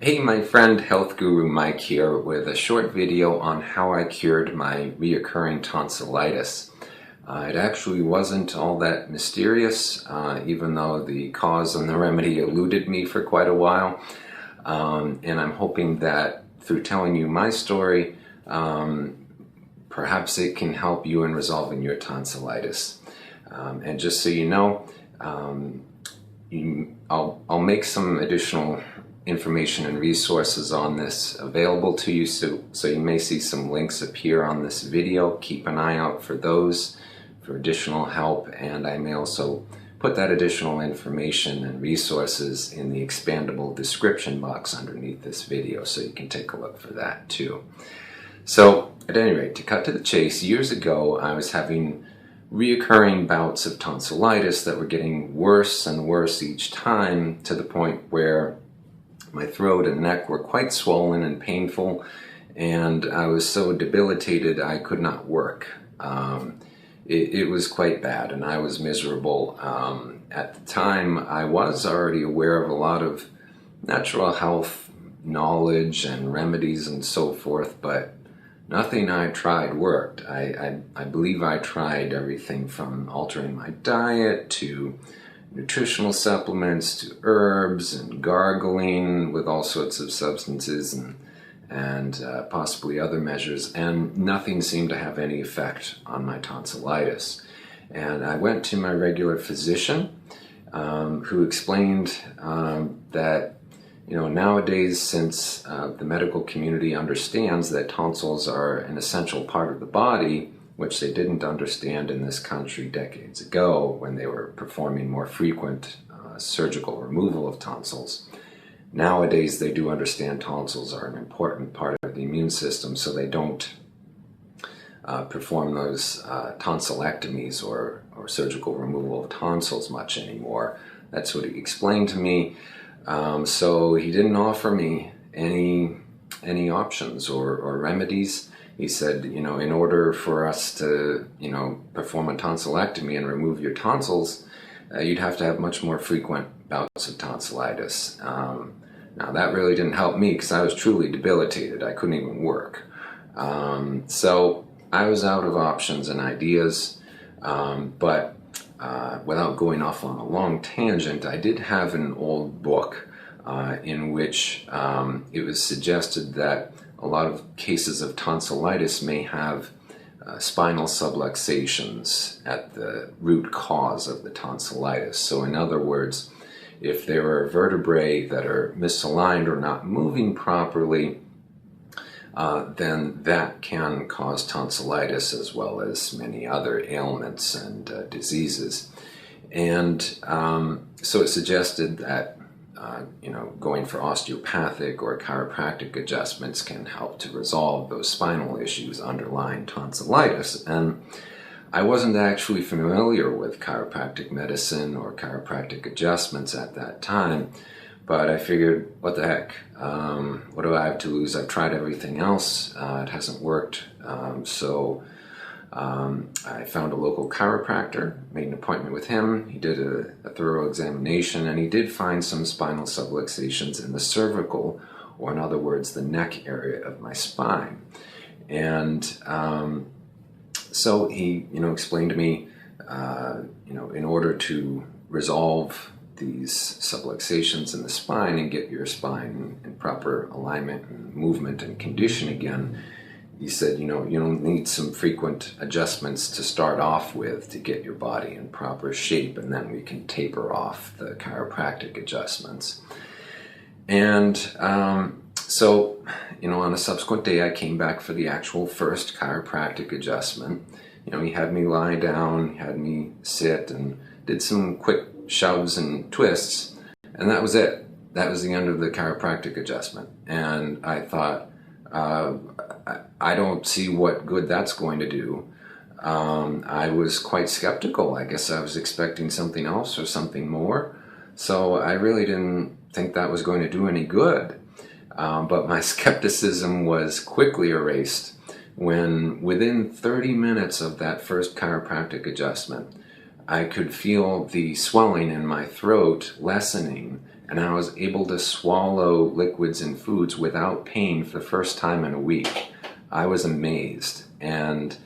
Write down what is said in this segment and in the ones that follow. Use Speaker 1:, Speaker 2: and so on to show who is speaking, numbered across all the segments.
Speaker 1: Hey, my friend Health Guru Mike here with a short video on how I cured my reoccurring tonsillitis. It actually wasn't all that mysterious, even though the cause and the remedy eluded me for quite a while. And I'm hoping that through telling you my story, perhaps it can help you in resolving your tonsillitis. And just so you know, I'll make some additional information and resources on this available to you, so you may see some links appear on this video. Keep an eye out for those for additional help, and I may also put that additional information and resources in the expandable description box underneath this video, so you can take a look for that too. So at any rate, to cut to the chase, years ago I was having reoccurring bouts of tonsillitis that were getting worse and worse each time, to the point where my throat and neck were quite swollen and painful, and I was so debilitated I could not work. It was quite bad, and I was miserable. At the time, I was already aware of a lot of natural health knowledge and remedies and so forth, but nothing I tried worked. I believe I tried everything from altering my diet to nutritional supplements to herbs and gargling with all sorts of substances and possibly other measures, and nothing seemed to have any effect on my tonsillitis. And I went to my regular physician, who explained that nowadays, since the medical community understands that tonsils are an essential part of the body, which they didn't understand in this country decades ago when they were performing more frequent surgical removal of tonsils. Nowadays they do understand tonsils are an important part of the immune system, so they don't perform those tonsillectomies or surgical removal of tonsils much anymore. That's what he explained to me. So he didn't offer me any options or remedies. He said, in order for us to, perform a tonsillectomy and remove your tonsils, you'd have to have much more frequent bouts of tonsillitis. Now that really didn't help me, because I was truly debilitated. I couldn't even work. So I was out of options and ideas, but without going off on a long tangent, I did have an old book in which it was suggested that a lot of cases of tonsillitis may have spinal subluxations at the root cause of the tonsillitis. So in other words, if there are vertebrae that are misaligned or not moving properly, then that can cause tonsillitis, as well as many other ailments and diseases. And so it suggested that going for osteopathic or chiropractic adjustments can help to resolve those spinal issues underlying tonsillitis. And I wasn't actually familiar with chiropractic medicine or chiropractic adjustments at that time, but I figured, what the heck, what do I have to lose? I've tried everything else, it hasn't worked, so I found a local chiropractor, made an appointment with him. He did a thorough examination, and he did find some spinal subluxations in the cervical, or in other words, the neck area of my spine. And so he, explained to me, in order to resolve these subluxations in the spine and get your spine in proper alignment and movement and condition again, he said, you'll need some frequent adjustments to start off with to get your body in proper shape, and then we can taper off the chiropractic adjustments. And so, on a subsequent day, I came back for the actual first chiropractic adjustment. He had me lie down, had me sit, and did some quick shoves and twists, and that was it. That was the end of the chiropractic adjustment. And I thought, I don't see what good that's going to do. I was quite skeptical. I guess I was expecting something else or something more. So I really didn't think that was going to do any good. But my skepticism was quickly erased when, within 30 minutes of that first chiropractic adjustment, I could feel the swelling in my throat lessening and I was able to swallow liquids and foods without pain for the first time in a week. I was amazed. And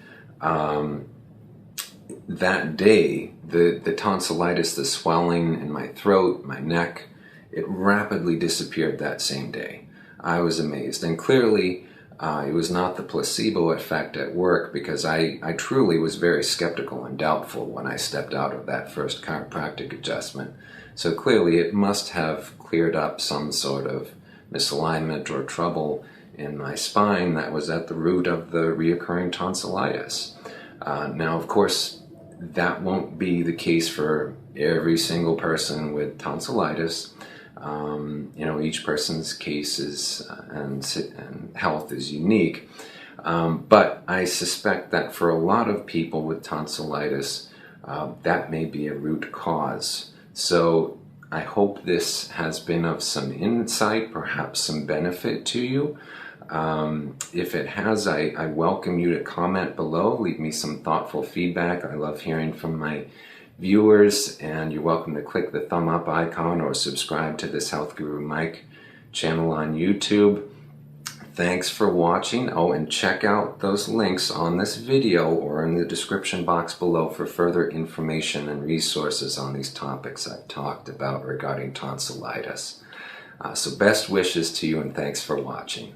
Speaker 1: that day, the tonsillitis, the swelling in my throat, my neck, it rapidly disappeared that same day. I was amazed. And clearly, it was not the placebo effect at work, because I truly was very skeptical and doubtful when I stepped out of that first chiropractic adjustment. So clearly it must have cleared up some sort of misalignment or trouble in my spine that was at the root of the reoccurring tonsillitis. Now, of course, that won't be the case for every single person with tonsillitis. Each person's case and health is unique. But I suspect that for a lot of people with tonsillitis, that may be a root cause. So I hope this has been of some insight, perhaps some benefit to you. If it has, I welcome you to comment below, leave me some thoughtful feedback. I love hearing from my viewers, and you're welcome to click the thumb up icon or subscribe to this Health Guru Mike channel on YouTube. Thanks for watching. Oh, and check out those links on this video or in the description box below for further information and resources on these topics I've talked about regarding tonsillitis. So best wishes to you, and thanks for watching.